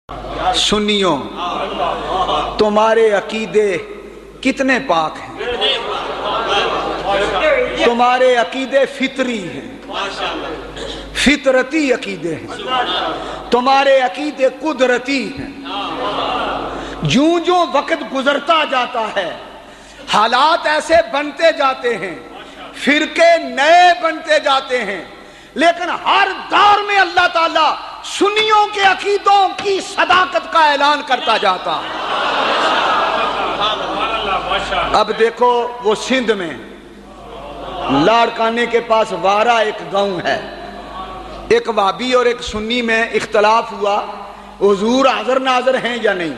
سنیوں تمہارے عقیدے کتنے پاک ہیں، تمہارے عقیدے فطری ہیں، فطرتی عقیدے ہیں، تمہارے عقیدے قدرتی ہیں۔ جوں جوں وقت گزرتا جاتا ہے حالات ایسے بنتے جاتے ہیں، فرقے نئے بنتے جاتے ہیں، لیکن ہر دور میں اللہ تعالیٰ سنیوں کے عقیدوں کی صداقت کا اعلان کرتا جاتا ہے۔ اب دیکھو وہ سندھ میں لاڑکانے کے پاس وارا ایک گاؤں ہے، ایک وابی اور ایک سنی میں اختلاف ہوا حضور حاضر ناظر ہیں یا نہیں،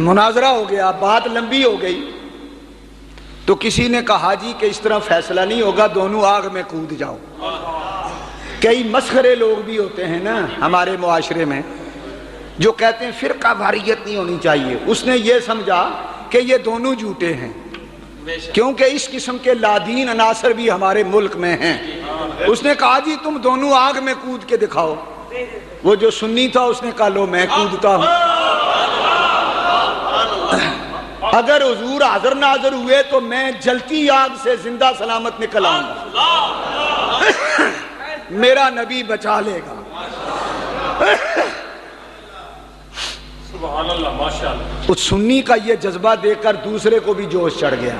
مناظرہ ہو گیا، بات لمبی ہو گئی، تو کسی نے کہا جی کہ اس طرح فیصلہ نہیں ہوگا، دونوں آگ میں کود جاؤ۔ کئی مسخرے لوگ بھی ہوتے ہیں نا ہمارے معاشرے میں جو کہتے ہیں فرقہ واریت نہیں ہونی چاہیے، اس نے یہ سمجھا کہ یہ دونوں جھوٹے ہیں، کیونکہ اس قسم کے لادین عناصر بھی ہمارے ملک میں ہیں۔ اس نے کہا جی تم دونوں آگ میں کود کے دکھاؤ، وہ جو سنی تھا اس نے کہا لو میں کودتا ہوں، اگر حضور حاضر ناظر ہوئے تو میں جلتی آگ سے زندہ سلامت نکل آؤں گا، میرا نبی بچا لے گا۔ سبحان اللہ، ماشاءاللہ۔ اس سنی کا یہ جذبہ دیکھ کر دوسرے کو بھی جوش چڑھ گیا،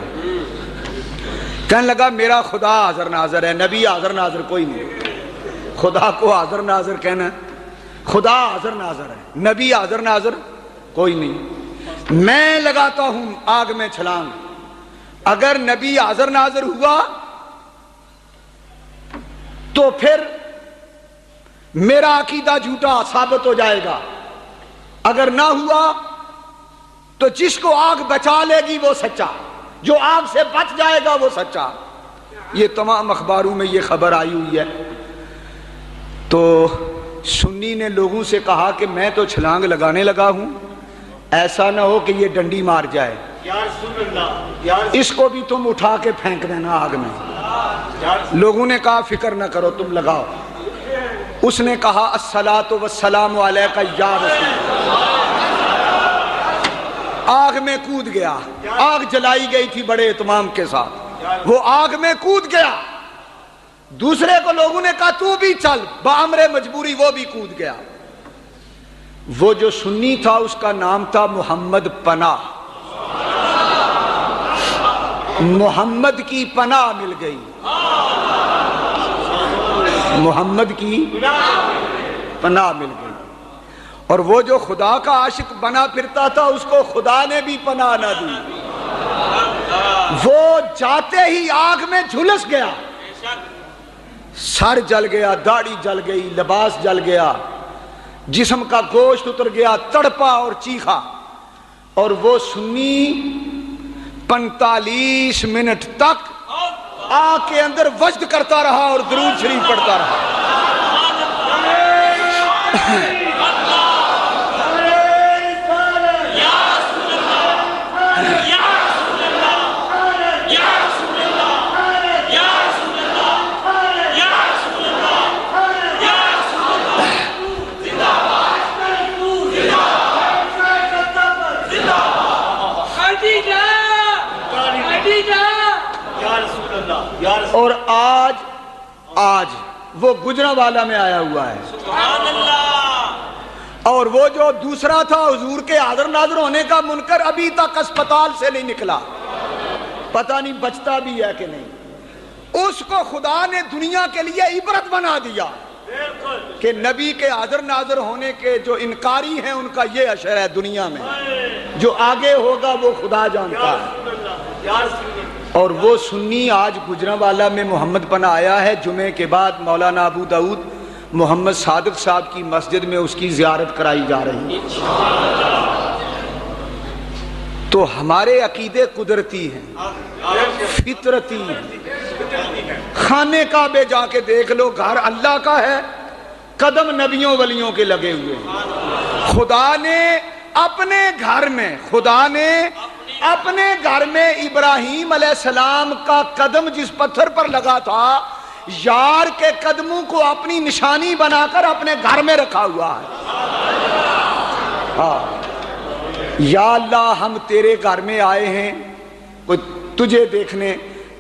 کہنے لگا میرا خدا حاضر ناظر ہے، نبی حاضر ناظر کوئی نہیں۔ خدا کو حاضر ناظر کہنا، خدا حاضر ناظر ہے، نبی حاضر ناظر کوئی نہیں۔ میں لگاتا ہوں آگ میں چھلانگ، اگر نبی حاضر ناظر ہوا تو پھر میرا عقیدہ جھوٹا ثابت ہو جائے گا، اگر نہ ہوا تو جس کو آگ بچا لے گی وہ سچا، جو آگ سے بچ جائے گا وہ سچا۔ یہ تمام اخباروں میں یہ خبر آئی ہوئی ہے۔ تو سنی نے لوگوں سے کہا کہ میں تو چھلانگ لگانے لگا ہوں، ایسا نہ ہو کہ یہ ڈنڈی مار جائے، اس کو بھی تم اٹھا کے پھینک دینا آگ میں۔ لوگوں نے کہا فکر نہ کرو تم لگاؤ۔ اس نے کہا الصلاۃ والسلام علیک یا رسول اللہ، آگ میں کود گیا، آگ جلائی گئی تھی بڑے اہتمام کے ساتھ، وہ آگ میں کود گیا۔ دوسرے کو لوگوں نے کہا تو بھی چل، بامر مجبوری وہ بھی کود گیا۔ وہ جو سنی تھا اس کا نام تھا محمد پناہ، محمد کی پناہ مل گئی، محمد کی پناہ مل گئی۔ اور وہ جو خدا کا عاشق بنا پھرتا تھا اس کو خدا نے بھی پناہ نہ دی، وہ جاتے ہی آگ میں جھلس گیا، سر جل گیا، داڑھی جل گئی، لباس جل گیا، جسم کا گوشت اتر گیا، تڑپا اور چیخا۔ اور وہ سنی 45 منٹ تک آگ کے اندر وجد کرتا رہا اور درود شریف پڑھتا رہا۔ اور آج وہ گجرانوالہ میں آیا ہوا ہے، سبحان اللہ۔ اور وہ جو دوسرا تھا حضور کے حاضر ناظر ہونے کا منکر ابھی تک اسپتال سے نہیں نکلا، پتہ نہیں بچتا بھی ہے کہ نہیں۔ اس کو خدا نے دنیا کے لیے عبرت بنا دیا کہ نبی کے حاضر ناظر ہونے کے جو انکاری ہیں ان کا یہ اشر ہے دنیا میں، جو آگے ہوگا وہ خدا جانتا ہے۔ اور وہ سنی آج گجرانوالہ میں محمد پناہ آیا ہے، جمعے کے بعد مولانا ابو داؤد محمد صادق صاحب کی مسجد میں اس کی زیارت کرائی جا رہی ہے۔ تو ہمارے عقیدے قدرتی ہیں، فطرتی ہیں۔ خانے کعبے جا کے دیکھ لو، گھر اللہ کا ہے، قدم نبیوں ولیوں کے لگے ہوئے ہیں۔ خدا نے اپنے گھر میں، خدا نے اپنے گھر میں ابراہیم علیہ السلام کا قدم جس پتھر پر لگا تھا یار کے قدموں کو اپنی نشانی بنا کر اپنے گھر میں رکھا ہوا ہے. یا اللہ ہم تیرے گھر میں آئے ہیں تجھے دیکھنے.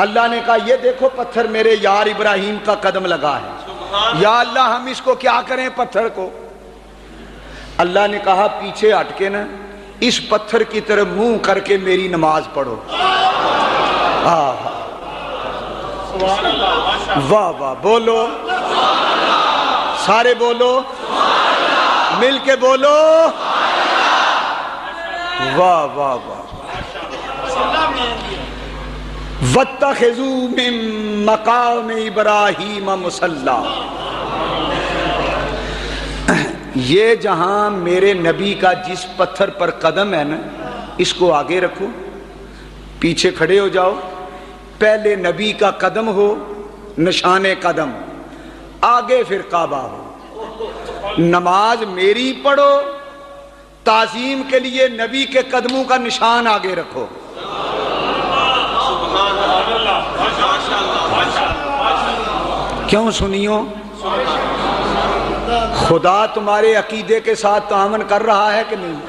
اللہ نے کہا یہ دیکھو پتھر میرے یار ابراہیم کا قدم لگا ہے. یا اللہ ہم اس کو کیا کریں پتھر کو؟ اللہ نے کہا پیچھے ہٹ کے نا اس پتھر کی طرف منہ کر کے میری نماز پڑھو. واہ واہ بولو سارے بولو مل کے بولو واہ واہ واہ. وَاتَّخِذُوا مِن مَّقَامِ إِبْرَاهِيمَ مُصَلًّى. یہ جہاں میرے نبی کا جس پتھر پر قدم ہے نا اس کو آگے رکھو. پیچھے کھڑے ہو جاؤ. پہلے نبی کا قدم ہو نشان قدم, آگے پھر کعبہ ہو. نماز میری پڑھو, تعظیم کے لیے نبی کے قدموں کا نشان آگے رکھو. کیوں سنیو؟ خدا تمہارے عقیدے کے ساتھ تعاون کر رہا ہے کہ نہیں؟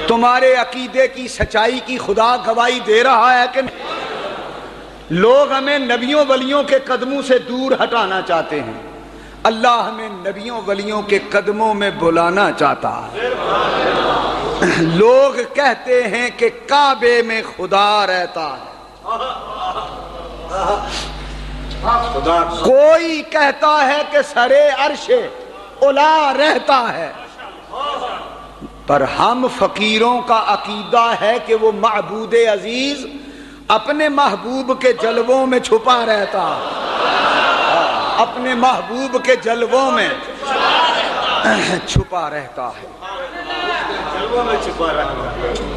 تمہارے عقیدے کی سچائی کی خدا گواہی دے رہا ہے کہ نہیں؟ لوگ ہمیں نبیوں ولیوں کے قدموں سے دور ہٹانا چاہتے ہیں, اللہ ہمیں نبیوں ولیوں کے قدموں میں بلانا چاہتا ہے. لوگ کہتے ہیں کہ کعبے میں خدا رہتا ہے, کوئی کہتا ہے کہ سرے عرش اعلیٰ رہتا ہے, پر ہم فقیروں کا عقیدہ ہے کہ وہ معبود عزیز اپنے محبوب کے جلووں میں چھپا رہتا ہے. اپنے محبوب کے جلووں میں چھپا رہتا ہے.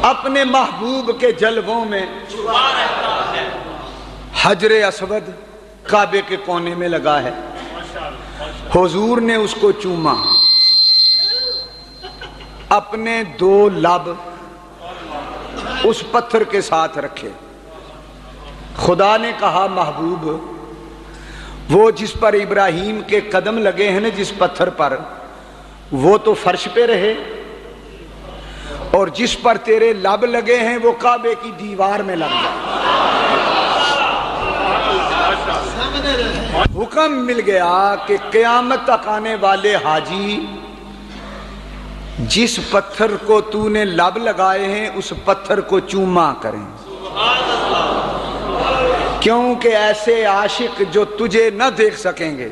اپنے محبوب کے جلووں میں حجر اسود کعبے کے کونے میں لگا ہے. حضور نے اس کو چوما, اپنے 2 لب اس پتھر کے ساتھ رکھے. خدا نے کہا محبوب وہ جس پر ابراہیم کے قدم لگے ہیں نا جس پتھر پر, وہ تو فرش پہ رہے, اور جس پر تیرے لب لگے ہیں وہ کعبے کی دیوار میں لگ جائے. حکم مل گیا کہ قیامت تک آنے والے حاجی جس پتھر کو تو نے لب لگائے ہیں اس پتھر کو چوما کریں, کیونکہ ایسے عاشق جو تجھے نہ دیکھ سکیں گے,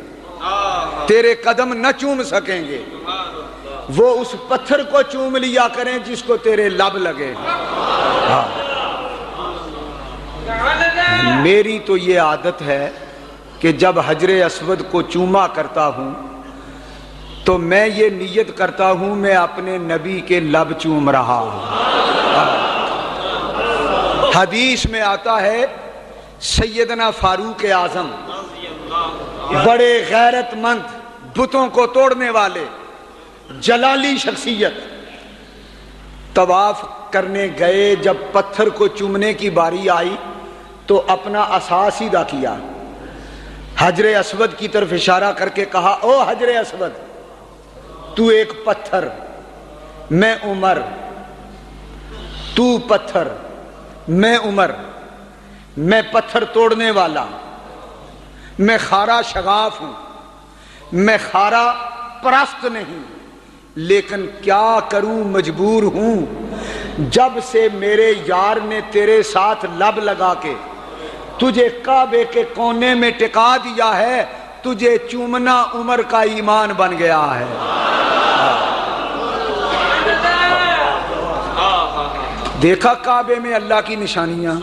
تیرے قدم نہ چوم سکیں گے, وہ اس پتھر کو چوم لیا کریں جس کو تیرے لب لگے. میری تو یہ عادت ہے کہ جب حجر اسود کو چوما کرتا ہوں تو میں یہ نیت کرتا ہوں میں اپنے نبی کے لب چوم رہا ہوں. حدیث میں آتا ہے سیدنا فاروق اعظم بڑے غیرت مند, بتوں کو توڑنے والے, جلالی شخصیت, طواف کرنے گئے. جب پتھر کو چومنے کی باری آئی تو اپنا عصا سیدھا کیا, حجر اسود کی طرف اشارہ کر کے کہا او حجر اسود تو ایک پتھر, میں عمر, تو پتھر میں عمر, میں پتھر توڑنے والا, میں خارا شغاف ہوں, میں خارا پرست نہیں, لیکن کیا کروں مجبور ہوں. جب سے میرے یار نے تیرے ساتھ لب لگا کے تجھے کعبے کے کونے میں ٹکا دیا ہے, تجھے چومنا عمر کا ایمان بن گیا ہے. دیکھا کعبے میں اللہ کی نشانیاں,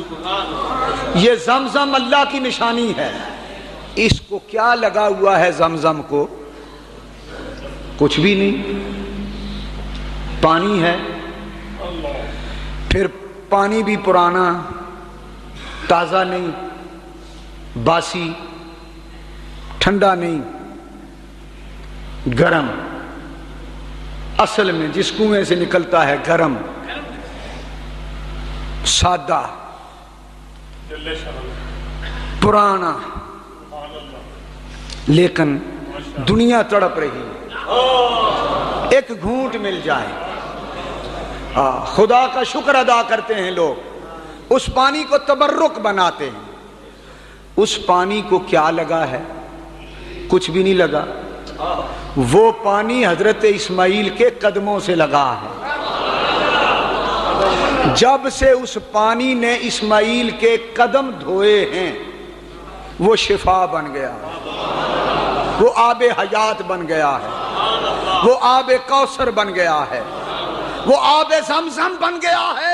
یہ زمزم اللہ کی نشانی ہے. اس کو کیا لگا ہوا ہے زمزم کو؟ کچھ بھی نہیں, پانی ہے. پھر پانی بھی پرانا, تازہ نہیں, باسی, ٹھنڈا نہیں, گرم. اصل میں جس کنویں سے نکلتا ہے گرم, سادہ, پرانا, لیکن دنیا تڑپ رہی ہے، ایک گھونٹ مل جائے۔ خدا کا شکر ادا کرتے ہیں لوگ، اس پانی کو تبرک بناتے ہیں۔ اس پانی کو کیا لگا ہے؟ کچھ بھی نہیں لگا، وہ پانی حضرت اسماعیل کے قدموں سے لگا ہے۔ جب سے اس پانی نے اسماعیل کے قدم دھوئے ہیں وہ شفا بن گیا، وہ آب حیات بن گیا ہے، وہ آب کوثر بن گیا ہے، وہ آب زمزم بن گیا ہے۔